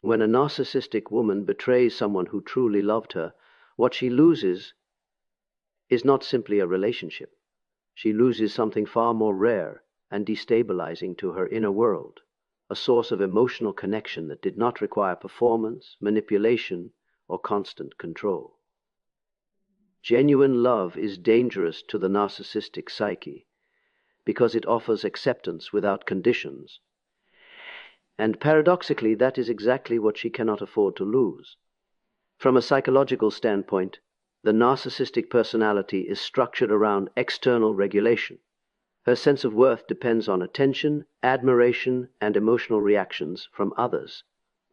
When a narcissistic woman betrays someone who truly loved her, what she loses is not simply a relationship. She loses something far more rare and destabilizing to her inner world, a source of emotional connection that did not require performance, manipulation, or constant control. Genuine love is dangerous to the narcissistic psyche because it offers acceptance without conditions. And paradoxically, that is exactly what she cannot afford to lose. From a psychological standpoint, the narcissistic personality is structured around external regulation. Her sense of worth depends on attention, admiration, and emotional reactions from others.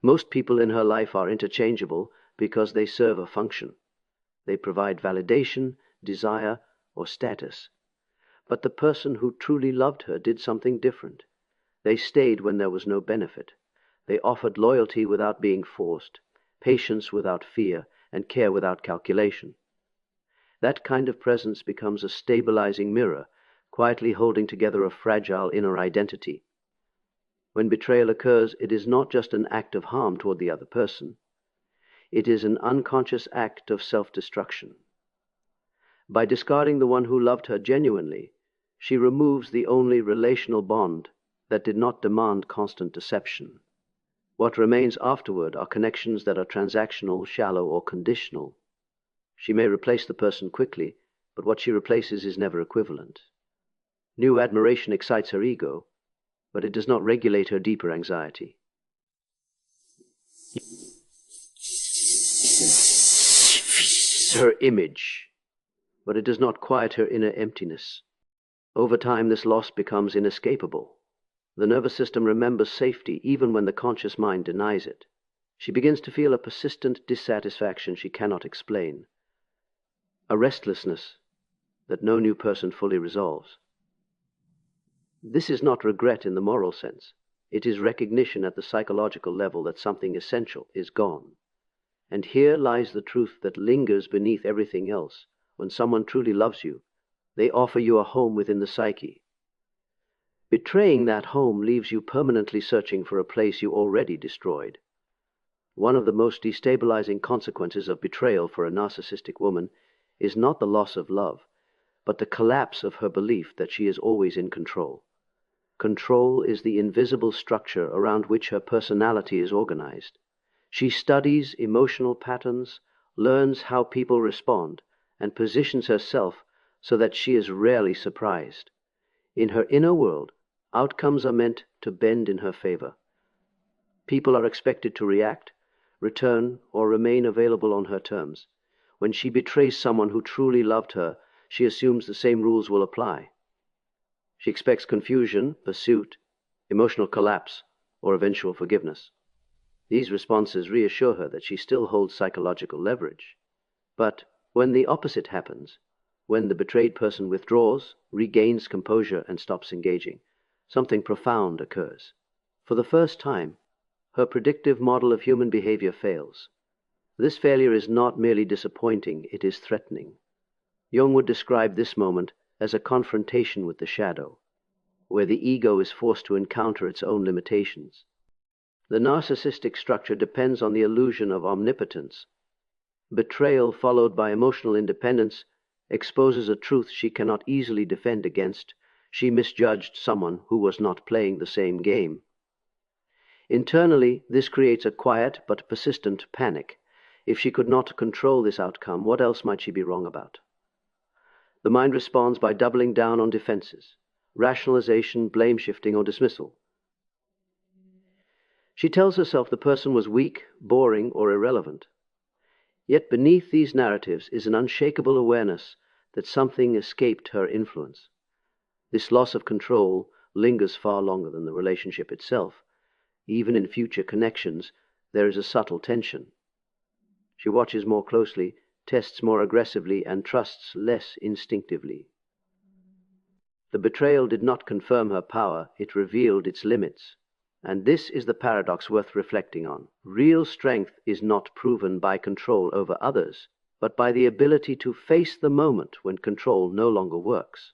Most people in her life are interchangeable because they serve a function. They provide validation, desire, or status. But the person who truly loved her did something different. They stayed when there was no benefit. They offered loyalty without being forced, patience without fear, and care without calculation. That kind of presence becomes a stabilizing mirror, quietly holding together a fragile inner identity. When betrayal occurs, it is not just an act of harm toward the other person. It is an unconscious act of self-destruction. By discarding the one who loved her genuinely, she removes the only relational bond that did not demand constant deception. What remains afterward are connections that are transactional, shallow, or conditional. She may replace the person quickly, but what she replaces is never equivalent. New admiration excites her ego, but it does not regulate her deeper anxiety. Her image, but it does not quiet her inner emptiness. Over time, this loss becomes inescapable. The nervous system remembers safety even when the conscious mind denies it. She begins to feel a persistent dissatisfaction she cannot explain, a restlessness that no new person fully resolves. This is not regret in the moral sense. It is recognition at the psychological level that something essential is gone. And here lies the truth that lingers beneath everything else. When someone truly loves you, they offer you a home within the psyche. Betraying that home leaves you permanently searching for a place you already destroyed. One of the most destabilizing consequences of betrayal for a narcissistic woman is not the loss of love, but the collapse of her belief that she is always in control. Control is the invisible structure around which her personality is organized. She studies emotional patterns, learns how people respond, and positions herself so that she is rarely surprised. In her inner world, outcomes are meant to bend in her favor. People are expected to react, return, or remain available on her terms. When she betrays someone who truly loved her, she assumes the same rules will apply. She expects confusion, pursuit, emotional collapse, or eventual forgiveness. These responses reassure her that she still holds psychological leverage. But when the opposite happens, when the betrayed person withdraws, regains composure, and stops engaging, something profound occurs. For the first time, her predictive model of human behavior fails. This failure is not merely disappointing, it is threatening. Jung would describe this moment as a confrontation with the shadow, where the ego is forced to encounter its own limitations. The narcissistic structure depends on the illusion of omnipotence. Betrayal followed by emotional independence exposes a truth she cannot easily defend against. She misjudged someone who was not playing the same game. Internally, this creates a quiet but persistent panic. If she could not control this outcome, what else might she be wrong about? The mind responds by doubling down on defenses, rationalization, blame shifting, or dismissal. She tells herself the person was weak, boring, or irrelevant. Yet beneath these narratives is an unshakable awareness that something escaped her influence. This loss of control lingers far longer than the relationship itself. Even in future connections, there is a subtle tension. She watches more closely, tests more aggressively, and trusts less instinctively. The betrayal did not confirm her power, it revealed its limits. And this is the paradox worth reflecting on. Real strength is not proven by control over others, but by the ability to face the moment when control no longer works.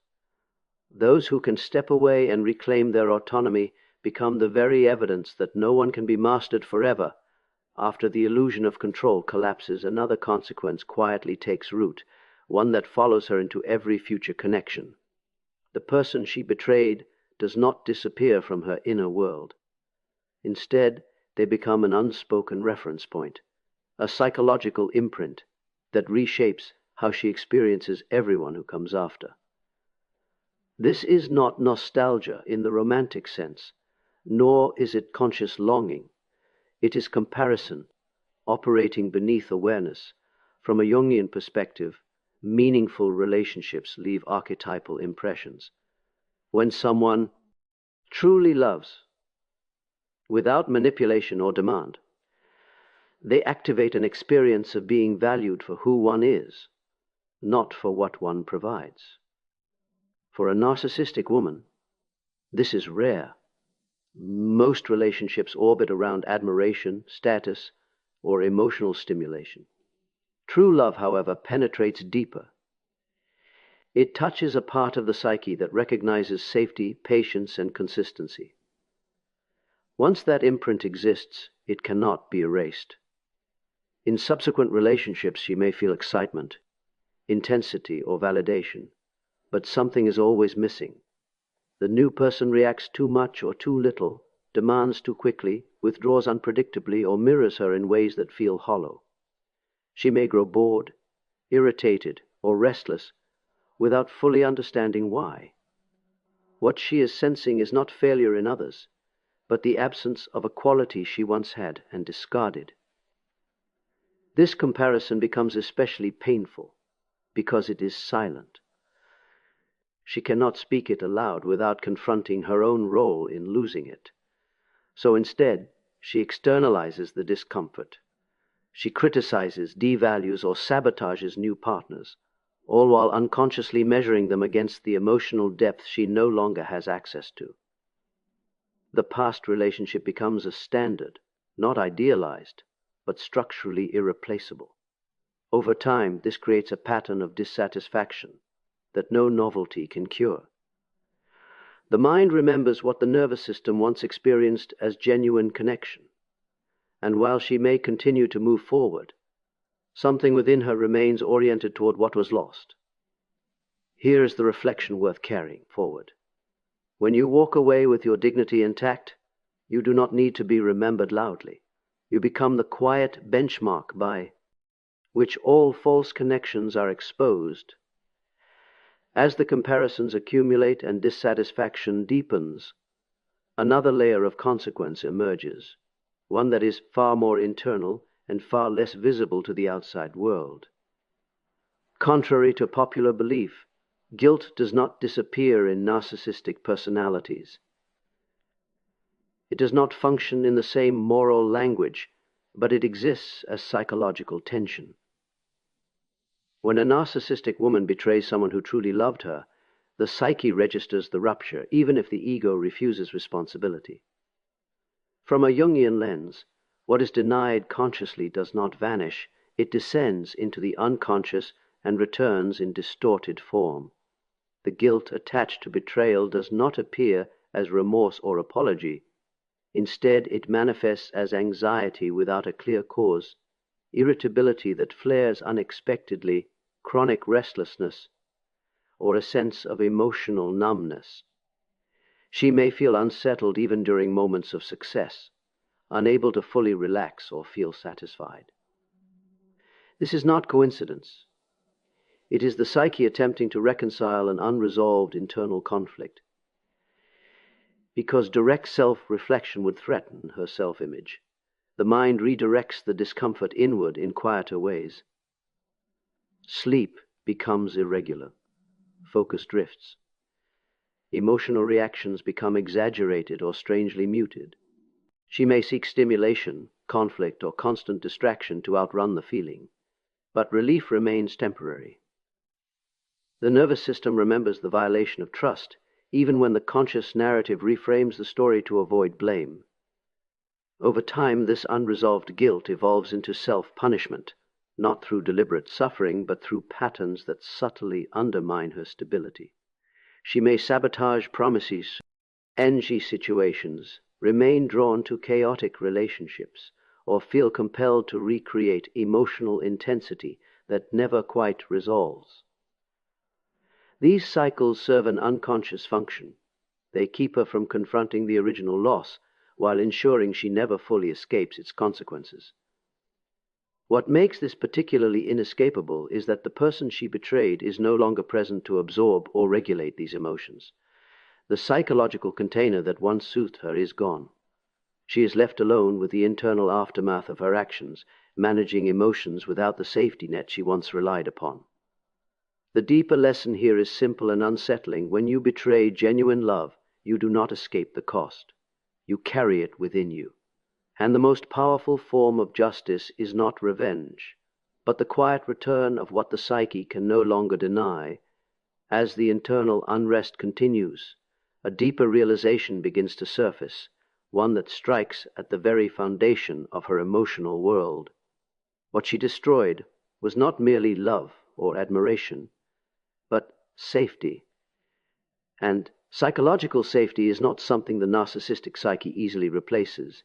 Those who can step away and reclaim their autonomy become the very evidence that no one can be mastered forever, After the illusion of control collapses, another consequence quietly takes root, one that follows her into every future connection. The person she betrayed does not disappear from her inner world. Instead, they become an unspoken reference point, a psychological imprint that reshapes how she experiences everyone who comes after. This is not nostalgia in the romantic sense, nor is it conscious longing. It is comparison, operating beneath awareness. From a Jungian perspective, meaningful relationships leave archetypal impressions. When someone truly loves, without manipulation or demand, they activate an experience of being valued for who one is, not for what one provides. For a narcissistic woman, this is rare. Most relationships orbit around admiration, status, or emotional stimulation. True love, however, penetrates deeper. It touches a part of the psyche that recognizes safety, patience, and consistency. Once that imprint exists, it cannot be erased. In subsequent relationships, she may feel excitement, intensity, or validation, but something is always missing. The new person reacts too much or too little, demands too quickly, withdraws unpredictably, or mirrors her in ways that feel hollow. She may grow bored, irritated, or restless without fully understanding why. What she is sensing is not failure in others, but the absence of a quality she once had and discarded. This comparison becomes especially painful because it is silent. She cannot speak it aloud without confronting her own role in losing it. So instead, she externalizes the discomfort. She criticizes, devalues, or sabotages new partners, all while unconsciously measuring them against the emotional depth she no longer has access to. The past relationship becomes a standard, not idealized, but structurally irreplaceable. Over time, this creates a pattern of dissatisfaction that no novelty can cure. The mind remembers what the nervous system once experienced as genuine connection, and while she may continue to move forward, something within her remains oriented toward what was lost. Here is the reflection worth carrying forward. When you walk away with your dignity intact, you do not need to be remembered loudly. You become the quiet benchmark by which all false connections are exposed. As the comparisons accumulate and dissatisfaction deepens, another layer of consequence emerges, one that is far more internal and far less visible to the outside world. Contrary to popular belief, guilt does not disappear in narcissistic personalities. It does not function in the same moral language, but it exists as psychological tension. When a narcissistic woman betrays someone who truly loved her, the psyche registers the rupture, even if the ego refuses responsibility. From a Jungian lens, what is denied consciously does not vanish. It descends into the unconscious and returns in distorted form. The guilt attached to betrayal does not appear as remorse or apology. Instead, it manifests as anxiety without a clear cause, irritability that flares unexpectedly, chronic restlessness, or a sense of emotional numbness. She may feel unsettled even during moments of success, unable to fully relax or feel satisfied. This is not coincidence. It is the psyche attempting to reconcile an unresolved internal conflict. Because direct self-reflection would threaten her self-image, the mind redirects the discomfort inward in quieter ways. Sleep becomes irregular. Focus drifts. Emotional reactions become exaggerated or strangely muted. She may seek stimulation, conflict, or constant distraction to outrun the feeling, but relief remains temporary. The nervous system remembers the violation of trust, even when the conscious narrative reframes the story to avoid blame. Over time, this unresolved guilt evolves into self-punishment, not through deliberate suffering, but through patterns that subtly undermine her stability. She may sabotage promises, envy situations, remain drawn to chaotic relationships, or feel compelled to recreate emotional intensity that never quite resolves. These cycles serve an unconscious function. They keep her from confronting the original loss, while ensuring she never fully escapes its consequences. What makes this particularly inescapable is that the person she betrayed is no longer present to absorb or regulate these emotions. The psychological container that once soothed her is gone. She is left alone with the internal aftermath of her actions, managing emotions without the safety net she once relied upon. The deeper lesson here is simple and unsettling. When you betray genuine love, you do not escape the cost. You carry it within you. And the most powerful form of justice is not revenge, but the quiet return of what the psyche can no longer deny. As the internal unrest continues, a deeper realization begins to surface, one that strikes at the very foundation of her emotional world. What she destroyed was not merely love or admiration, but safety. And psychological safety is not something the narcissistic psyche easily replaces.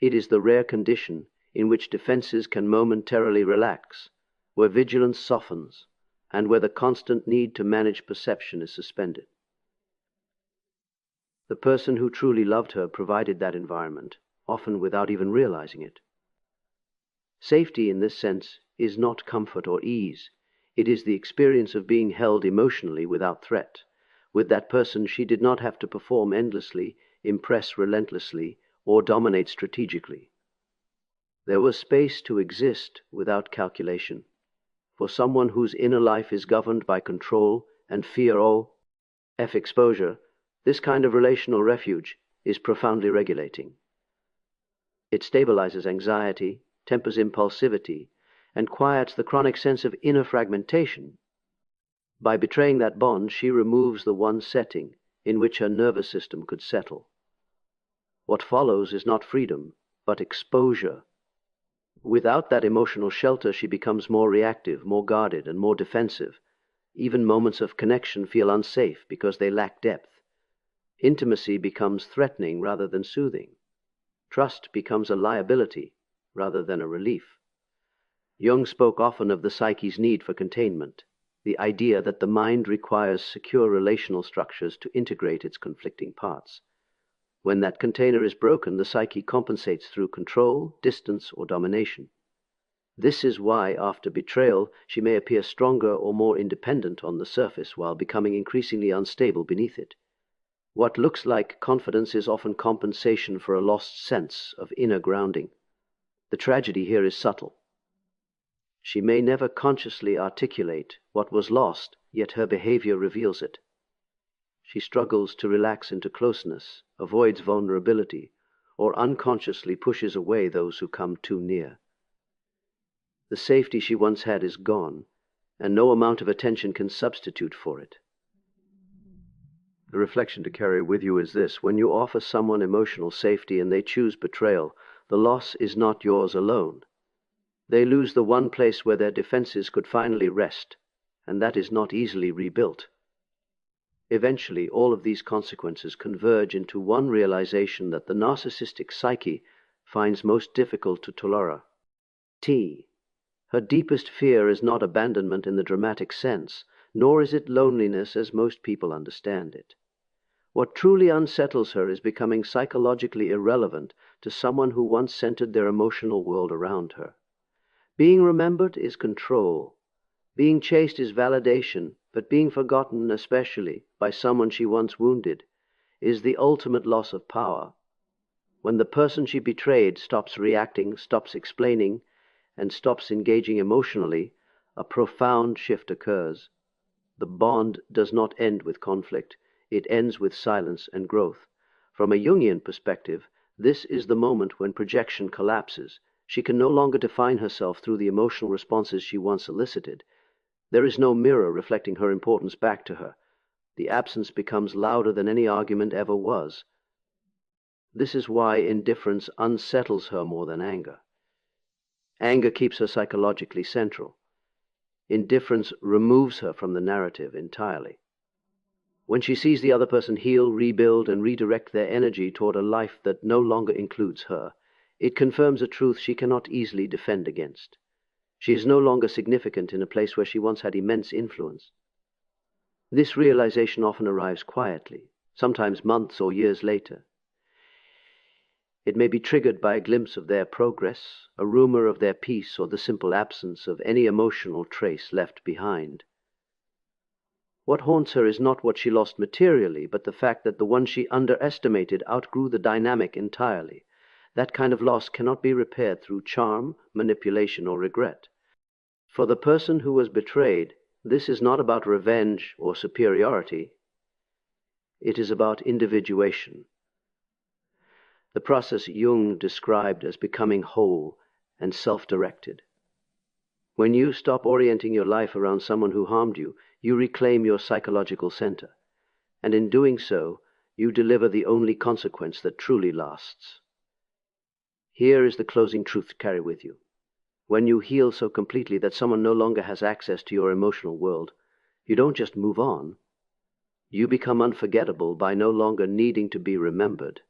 It is the rare condition in which defenses can momentarily relax, where vigilance softens, and where the constant need to manage perception is suspended. The person who truly loved her provided that environment, often without even realizing it. Safety in this sense is not comfort or ease. It is the experience of being held emotionally without threat. With that person, she did not have to perform endlessly, impress relentlessly, or dominate strategically. There was space to exist without calculation. For someone whose inner life is governed by control and fear or exposure, this kind of relational refuge is profoundly regulating. It stabilizes anxiety, tempers impulsivity, and quiets the chronic sense of inner fragmentation. By betraying that bond, she removes the one setting in which her nervous system could settle. What follows is not freedom, but exposure. Without that emotional shelter, she becomes more reactive, more guarded, and more defensive. Even moments of connection feel unsafe because they lack depth. Intimacy becomes threatening rather than soothing. Trust becomes a liability rather than a relief. Jung spoke often of the psyche's need for containment, the idea that the mind requires secure relational structures to integrate its conflicting parts. When that container is broken, the psyche compensates through control, distance, or domination. This is why, after betrayal, she may appear stronger or more independent on the surface while becoming increasingly unstable beneath it. What looks like confidence is often compensation for a lost sense of inner grounding. The tragedy here is subtle. She may never consciously articulate what was lost, yet her behavior reveals it. She struggles to relax into closeness, avoids vulnerability, or unconsciously pushes away those who come too near. The safety she once had is gone, and no amount of attention can substitute for it. The reflection to carry with you is this: when you offer someone emotional safety and they choose betrayal, the loss is not yours alone. They lose the one place where their defenses could finally rest, and that is not easily rebuilt. Eventually, all of these consequences converge into one realization that the narcissistic psyche finds most difficult to tolerate. Her deepest fear is not abandonment in the dramatic sense, nor is it loneliness as most people understand it. What truly unsettles her is becoming psychologically irrelevant to someone who once centered their emotional world around her. Being remembered is control. Being chased is validation, but being forgotten, especially by someone she once wounded, is the ultimate loss of power. When the person she betrayed stops reacting, stops explaining, and stops engaging emotionally, a profound shift occurs. The bond does not end with conflict. It ends with silence and growth. From a Jungian perspective, this is the moment when projection collapses. She can no longer define herself through the emotional responses she once elicited. There is no mirror reflecting her importance back to her. The absence becomes louder than any argument ever was. This is why indifference unsettles her more than anger. Anger keeps her psychologically central. Indifference removes her from the narrative entirely. When she sees the other person heal, rebuild, and redirect their energy toward a life that no longer includes her, It confirms a truth she cannot easily defend against. She is no longer significant in a place where she once had immense influence. This realization often arrives quietly, sometimes months or years later. It may be triggered by a glimpse of their progress, a rumor of their peace, or the simple absence of any emotional trace left behind. What haunts her is not what she lost materially, but the fact that the one she underestimated outgrew the dynamic entirely. That kind of loss cannot be repaired through charm, manipulation, or regret. For the person who was betrayed, this is not about revenge or superiority. It is about individuation. The process Jung described as becoming whole and self-directed. When you stop orienting your life around someone who harmed you, you reclaim your psychological center, and in doing so, you deliver the only consequence that truly lasts. Here is the closing truth to carry with you. When you heal so completely that someone no longer has access to your emotional world, you don't just move on. You become unforgettable by no longer needing to be remembered.